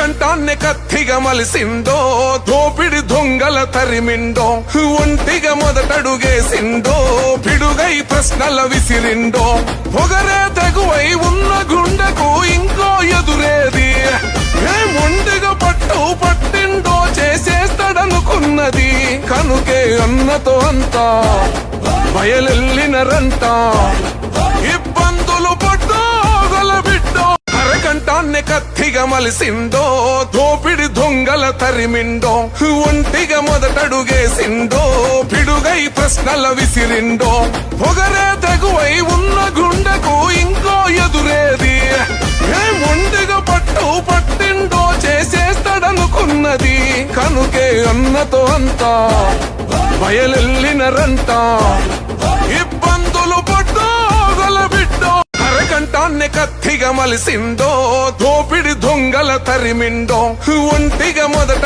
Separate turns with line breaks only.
అరకంటాన్నే కత్తిగా మలిసిందో దోపిడి దొంగల తరిమిండో ఒంటిగా మొదటడుగేసిండో పిడుగై ప్రశ్నల విసిరిండో పొగరే తెగువై ఉన్న గుండెకు ఇంకో ఎదురేది ఒంటిగా పట్టిండో చేసేస్తాడనుకున్నది కనుకే అన్నతో అంతా బయలెల్లినరంట ఇబ్బందులు పడ్డోగల బిడ్డో అరకంటాన్నే కత్తిగా మలిసిందో దోపిడి దొంగల తరిమిండో ఒంటిగా మొదటడుగేసిండో పిడుగై ప్రశ్నల విసిరిండో పొగరే తెగువై ఉన్న గుండెకు ఇంకో ఎదురేది ఒంటిగా పట్టిండో చేసేస్తాడనుకున్నది కనుకే అన్నతో అంతా బయలెల్లినరంట ఇబ్బందులు పడ్డోగల బిడ్డో అరకంటాన్నే కత్తిగా మలిసిందో దోపిడి దొంగల తరిమిండో ఒంటిగా మొదట